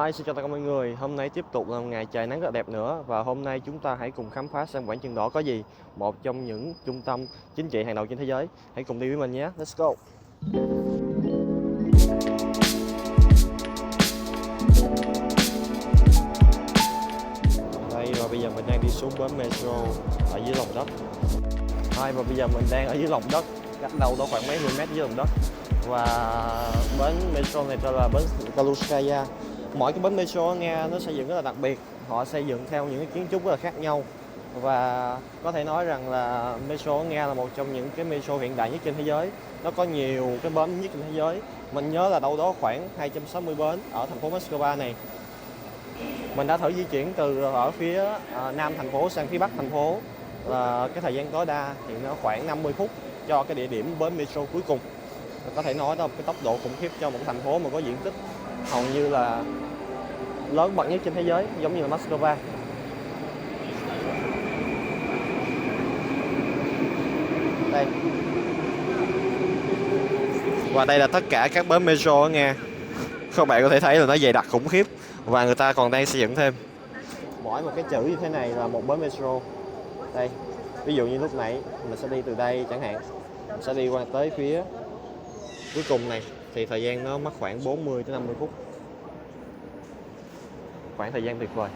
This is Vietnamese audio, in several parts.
Hi, xin chào tất cả mọi người. Hôm nay tiếp tục là một ngày trời nắng rất đẹp nữa. Và hôm nay chúng ta hãy cùng khám phá xem Quảng Trường Đỏ có gì. Một trong những trung tâm chính trị hàng đầu trên thế giới. Hãy cùng đi với mình nhé. Let's go. Đây, và bây giờ mình đang đi xuống bến metro ở dưới lòng đất. Và bây giờ mình đang ở dưới lòng đất, cách đâu đó khoảng mấy mươi mét dưới lòng đất. Và bến metro này tên là bến Kaluskaya. Mỗi cái bến metro ở Nga nó xây dựng rất là đặc biệt. Họ xây dựng theo những cái kiến trúc rất là khác nhau. Và có thể nói rằng là metro ở Nga là một trong những cái metro hiện đại nhất trên thế giới. Nó có nhiều cái bến nhất trên thế giới. Mình nhớ là đâu đó khoảng 260 bến ở thành phố Moscow này. Mình đã thử di chuyển từ ở phía nam thành phố sang phía bắc thành phố. Và cái thời gian tối đa thì nó khoảng 50 phút cho cái địa điểm bến metro cuối cùng. Có thể nói đó là cái tốc độ khủng khiếp cho một thành phố mà có diện tích hầu như là lớn bậc nhất trên thế giới, giống như là Moscow. Đây. Và đây là tất cả các bến metro ở Nga. Các bạn có thể thấy là nó dày đặc khủng khiếp. Và người ta còn đang xây dựng thêm. Mỗi một cái chữ như thế này là một bến metro. Đây. Ví dụ như lúc nãy mình sẽ đi từ đây chẳng hạn, mình sẽ đi qua tới phía cuối cùng này thì thời gian nó mất khoảng 40 tới 50 phút. Khoảng thời gian tuyệt vời.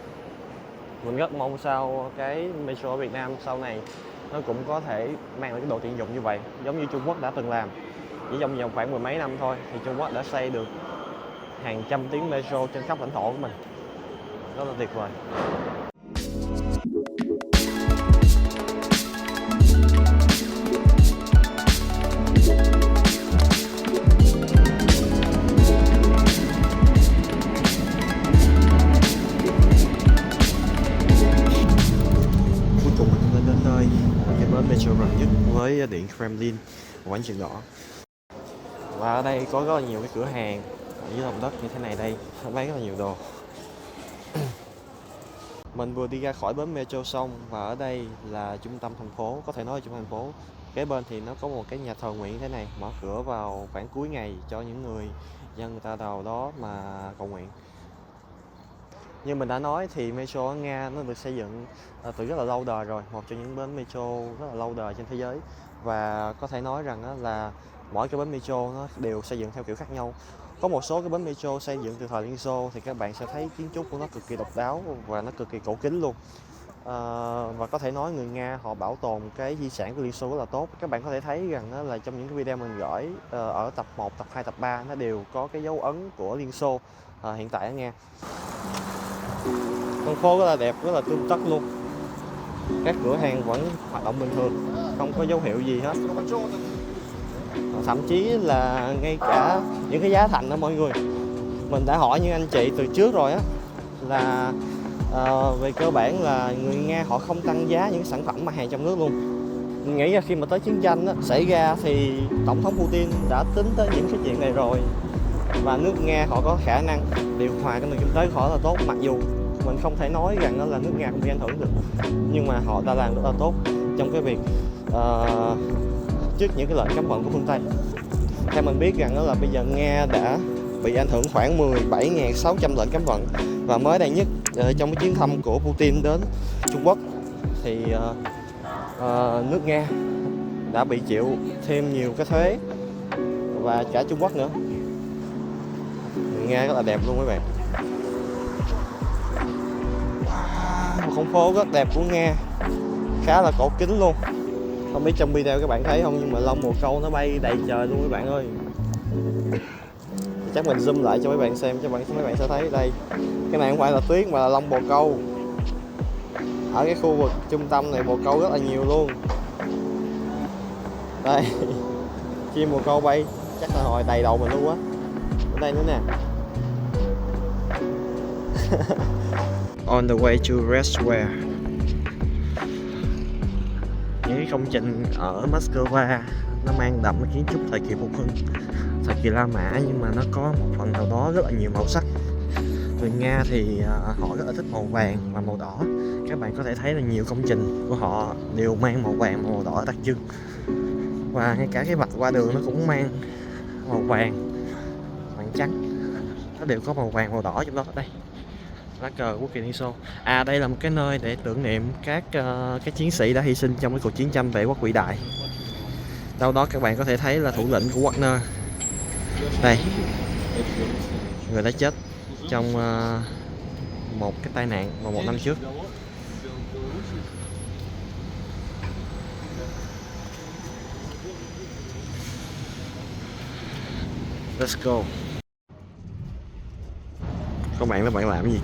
Mình rất mong sao cái metro ở Việt Nam sau này nó cũng có thể mang lại cái độ tiện dụng như vậy, giống như Trung Quốc đã từng làm. Chỉ trong vòng khoảng mười mấy năm thôi thì Trung Quốc đã xây được hàng trăm tuyến metro trên khắp lãnh thổ của mình. Rất là tuyệt vời. Metro gần nhất với điện Kremlin, Quảng Trường Đỏ. Và ở đây có rất là nhiều cái cửa hàng ở dưới lòng đất như thế này đây, nó bán rất là nhiều đồ. Mình vừa đi ra khỏi bến metro xong và ở đây là trung tâm thành phố, có thể nói là trung tâm thành phố. Kế bên thì nó có một cái nhà thờ nguyện thế này, mở cửa vào khoảng cuối ngày cho những người dân người ta vào đó mà cầu nguyện. Như mình đã nói thì metro ở Nga nó được xây dựng từ rất là lâu đời rồi, một trong những bến metro rất là lâu đời trên thế giới. Và có thể nói rằng là mỗi cái bến metro nó đều xây dựng theo kiểu khác nhau. Có một số cái bến metro xây dựng từ thời Liên Xô thì các bạn sẽ thấy kiến trúc của nó cực kỳ độc đáo và nó cực kỳ cổ kính luôn. Và có thể nói người Nga họ bảo tồn cái di sản của Liên Xô rất là tốt. Các bạn có thể thấy rằng là trong những cái video mình gửi ở tập 1, tập 2, tập 3 nó đều có cái dấu ấn của Liên Xô hiện tại ở Nga. Con phố rất là đẹp, rất là tươm tất luôn. Các cửa hàng vẫn hoạt động bình thường, không có dấu hiệu gì hết. Thậm chí là ngay cả những cái giá thành đó mọi người, mình đã hỏi những anh chị từ trước rồi á, là về cơ bản là người Nga họ không tăng giá những sản phẩm mặt hàng trong nước luôn. Mình nghĩ là khi mà tới chiến tranh xảy ra thì Tổng thống Putin đã tính tới những cái chuyện này rồi. Và nước Nga họ có khả năng điều hòa cái nền kinh tế của họ là tốt, mặc dù mình không thể nói rằng là nước Nga cũng bị ảnh hưởng được, nhưng mà họ đã làm rất là tốt trong cái việc trước những cái lệnh cấm vận của phương Tây. Theo mình biết rằng là bây giờ Nga đã bị ảnh hưởng khoảng 17.600 lệnh cấm vận, và mới đây nhất trong cái chuyến thăm của Putin đến Trung Quốc thì nước Nga đã bị chịu thêm nhiều cái thuế, và cả Trung Quốc nữa. Người Nga rất là đẹp luôn các bạn. Một con phố rất đẹp của Nga, khá là cổ kính luôn. Không biết trong video các bạn thấy không, nhưng mà lông bồ câu nó bay đầy trời luôn các bạn ơi. Chắc mình zoom lại cho mấy bạn xem, cho mấy bạn sẽ thấy đây. Cái này không phải là tuyết mà là lông bồ câu. Ở cái khu vực trung tâm này bồ câu rất là nhiều luôn. Đây, chim bồ câu bay chắc là hồi đầy đầu mình luôn á. Ở đây nữa nè. On the way to Red Square. Những cái công trình ở Moscow nó mang đậm cái kiến trúc thời kỳ phục hưng, thời kỳ La Mã, nhưng mà nó có một phần nào đó rất là nhiều màu sắc. Người Nga thì họ rất là thích màu vàng và màu đỏ. Các bạn có thể thấy là nhiều công trình của họ đều mang màu vàng và màu đỏ đặc trưng. Và ngay cả cái vạch qua đường nó cũng mang màu vàng, vàng trắng. nó đều có màu vàng màu đỏ trong đó. Đây, lá cờ quốc kỳ Liên Xô. Đây là một cái nơi để tưởng niệm các chiến sĩ đã hy sinh trong cái cuộc chiến tranh vệ quốc vĩ đại. Đâu đó các bạn có thể thấy là thủ lĩnh của Wagner. Đây, người đã chết trong một cái tai nạn vào một năm trước. Let's go. Các bạn làm cái gì?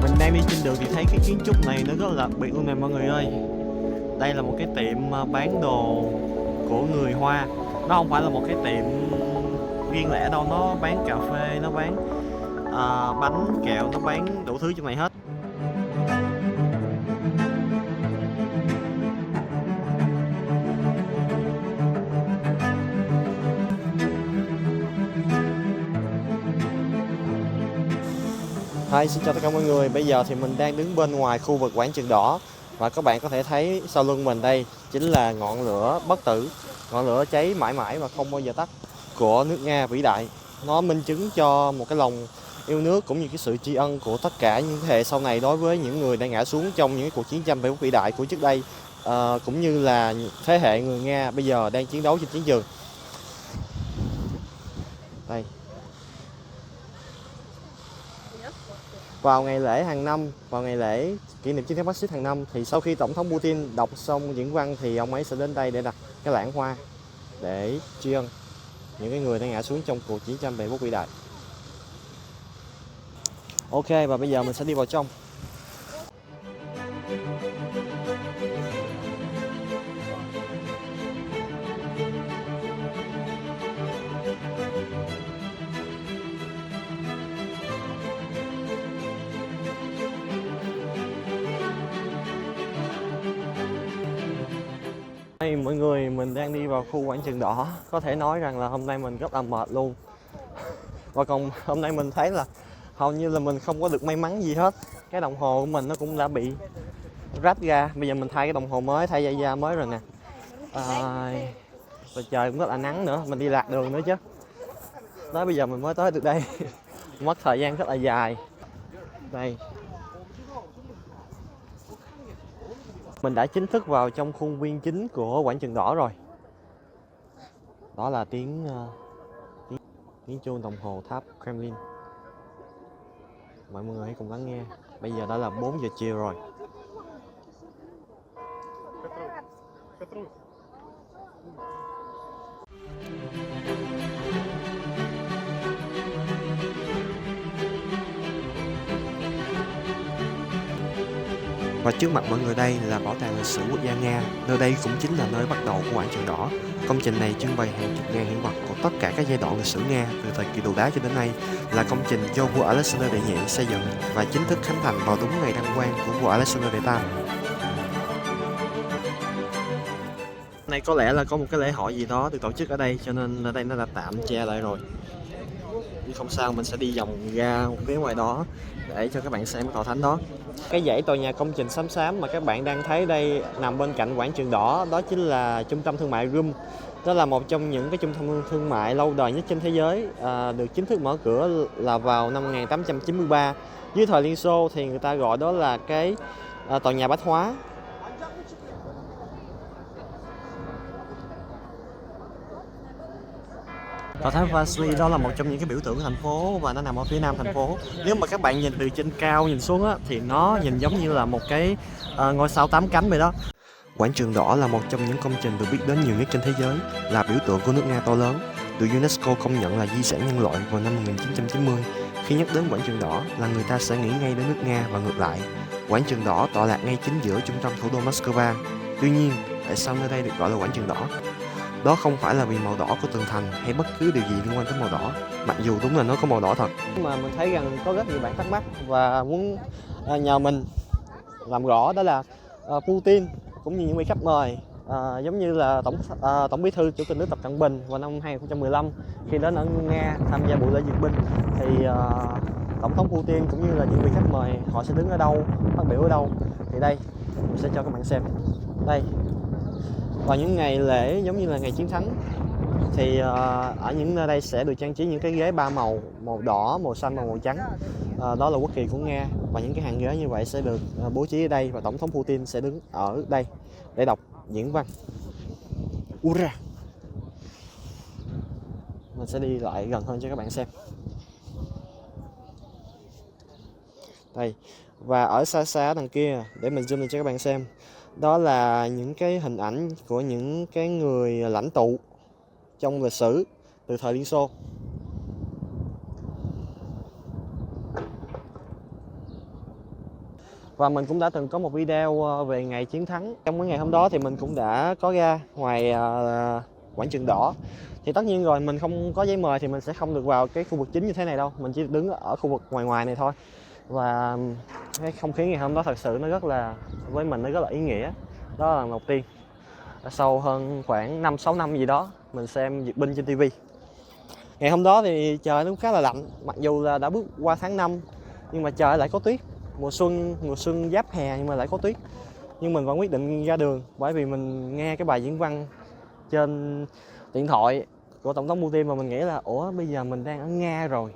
Mình đang đi trên đường thì thấy cái kiến trúc này nó rất là đặc biệt luôn nè mọi người ơi. Đây là một cái tiệm bán đồ của người Hoa. Nó không phải là một cái tiệm riêng lẻ đâu, nó bán cà phê, nó bán bánh kẹo, nó bán đủ thứ trong này hết. Xin chào tất cả mọi người. Bây giờ thì mình đang đứng bên ngoài khu vực quảng trường đỏ. Và các bạn có thể thấy sau lưng mình đây chính là ngọn lửa bất tử, ngọn lửa cháy mãi mãi và không bao giờ tắt của nước Nga vĩ đại. Nó minh chứng cho một cái lòng yêu nước cũng như cái sự tri ân của tất cả những thế hệ sau này đối với những người đã ngã xuống trong những cuộc chiến tranh vệ quốc vĩ đại của trước đây, cũng như là thế hệ người Nga bây giờ đang chiến đấu trên chiến trường. Đây. Vào ngày lễ hàng năm, vào ngày lễ kỷ niệm chiến thắng Phát-xít hàng năm, thì sau khi Tổng thống Putin đọc xong diễn văn thì ông ấy sẽ đến đây để đặt cái lẵng hoa để tri ân những cái người đã ngã xuống trong cuộc chiến tranh vệ quốc vĩ đại. Ok, và bây giờ mình sẽ đi vào trong. Hey, mọi người, mình đang đi vào khu quảng trường đỏ. Có thể nói rằng là hôm nay mình rất là mệt luôn. Và còn hôm nay mình thấy là hầu như là mình không có được may mắn gì hết. Cái đồng hồ của mình nó cũng đã bị rách ra. Bây giờ mình thay cái đồng hồ mới, thay dây da mới rồi nè. Và trời cũng rất là nắng nữa, mình đi lạc đường nữa chứ. Tới bây giờ mình mới tới được đây. Mất thời gian rất là dài. Đây. Mình đã chính thức vào trong khuôn viên chính của quảng trường đỏ rồi. Đó là tiếng chuông đồng hồ tháp Kremlin. Mọi người hãy cùng lắng nghe. Bây giờ đã là 4 giờ chiều rồi. Và trước mặt mọi người đây là Bảo tàng lịch sử quốc gia Nga. Nơi đây cũng chính là nơi bắt đầu của quảng trường đỏ. Công trình này trưng bày hàng chục ngàn hiện vật của tất cả các giai đoạn lịch sử Nga từ thời kỳ đồ đá cho đến nay, là công trình do vua Alexander đệ nhị xây dựng và chính thức khánh thành vào đúng ngày đăng quang của vua Alexander đệ tam. Này có lẽ là có một cái lễ hội gì đó được tổ chức ở đây, cho nên ở đây nó đã tạm che lại rồi. Nhưng không sao, mình sẽ đi vòng ra một phía ngoài đó để cho các bạn xem cái tòa thánh đó. Cái dãy tòa nhà công trình xám xám mà các bạn đang thấy đây nằm bên cạnh quảng trường đỏ, đó chính là trung tâm thương mại RUM. Đó là một trong những cái trung tâm thương mại lâu đời nhất trên thế giới, được chính thức mở cửa là vào năm 1893. Dưới thời Liên Xô thì người ta gọi đó là cái tòa nhà bách hóa. Tòa thánh Vasily đó là một trong những cái biểu tượng của thành phố và nó nằm ở phía nam thành phố. Nếu mà các bạn nhìn từ trên cao nhìn xuống á, thì nó nhìn giống như là một cái ngôi sao 8 cánh vậy đó. Quảng trường đỏ là một trong những công trình được biết đến nhiều nhất trên thế giới, là biểu tượng của nước Nga to lớn, được UNESCO công nhận là di sản nhân loại vào năm 1990. Khi nhắc đến quảng trường đỏ là người ta sẽ nghĩ ngay đến nước Nga và ngược lại. Quảng trường đỏ tọa lạc ngay chính giữa trung tâm thủ đô Moscow. Tuy nhiên, tại sao nơi đây được gọi là quảng trường đỏ? Đó không phải là vì màu đỏ của tường thành hay bất cứ điều gì liên quan tới màu đỏ, mặc dù đúng là nó có màu đỏ thật. Mà mình thấy rằng có rất nhiều bạn thắc mắc và muốn nhờ mình làm rõ, đó là Putin cũng như những vị khách mời, giống như là Tổng Bí thư Chủ tịch nước Tập Cận Bình vào năm 2015 khi đến ở Nga tham gia buổi lễ duyệt binh, thì Tổng thống Putin cũng như là những vị khách mời họ sẽ đứng ở đâu, phát biểu ở đâu. Thì đây mình sẽ cho các bạn xem. Đây, Vào những ngày lễ giống như là ngày chiến thắng thì ở những nơi đây sẽ được trang trí những cái ghế ba màu, màu đỏ, màu xanh và màu trắng. Đó là quốc kỳ của Nga, và những cái hàng ghế như vậy sẽ được bố trí ở đây, và tổng thống Putin sẽ đứng ở đây để đọc diễn văn. Ura! Mình sẽ đi lại gần hơn cho các bạn xem. Đây, và ở xa xa đằng kia, để mình zoom lên cho các bạn xem, đó là những cái hình ảnh của những cái người lãnh tụ trong lịch sử từ thời Liên Xô. Và mình cũng đã từng có một video về ngày chiến thắng. Trong cái ngày hôm đó thì mình cũng đã có ra ngoài quảng trường đỏ. Thì tất nhiên rồi, mình không có giấy mời thì mình sẽ không được vào cái khu vực chính như thế này đâu. Mình chỉ đứng ở khu vực ngoài ngoài này thôi. Và cái không khí ngày hôm đó thật sự nó rất là, với mình nó rất là ý nghĩa. Đó là lần đầu tiên sau hơn khoảng 5-6 năm gì đó mình xem duyệt binh trên TV. Ngày hôm đó thì trời nó cũng khá là lạnh, mặc dù là đã bước qua tháng 5 nhưng mà trời lại có tuyết. Mùa xuân giáp hè nhưng mà lại có tuyết. Nhưng mình vẫn quyết định ra đường, bởi vì mình nghe cái bài diễn văn trên điện thoại của Tổng thống Putin và mình nghĩ là ủa, bây giờ mình đang ở Nga rồi,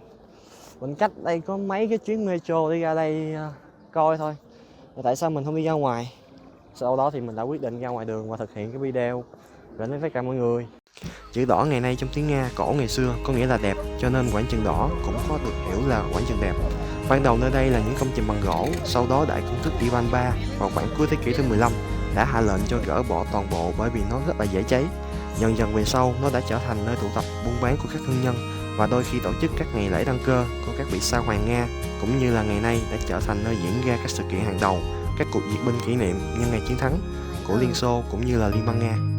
mình cách đây có mấy cái chuyến metro đi ra đây coi thôi, tại sao mình không đi ra ngoài. Sau đó thì mình đã quyết định ra ngoài đường và thực hiện cái video gửi đến tất cả mọi người. Chữ đỏ ngày nay trong tiếng Nga cổ ngày xưa có nghĩa là đẹp, cho nên quảng trường đỏ cũng có được hiểu là quảng trường đẹp. Ban đầu nơi đây là những công trình bằng gỗ, sau đó Đại công tước Ivan III vào khoảng cuối thế kỷ thứ 15 đã hạ lệnh cho gỡ bỏ toàn bộ, bởi vì nó rất là dễ cháy. Dần dần về sau, nó đã trở thành nơi tụ tập buôn bán của các thương nhân, và đôi khi tổ chức các ngày lễ đăng cơ của các vị sa hoàng Nga, cũng như là ngày nay đã trở thành nơi diễn ra các sự kiện hàng đầu, các cuộc duyệt binh kỷ niệm nhân ngày chiến thắng của Liên Xô cũng như là Liên bang Nga.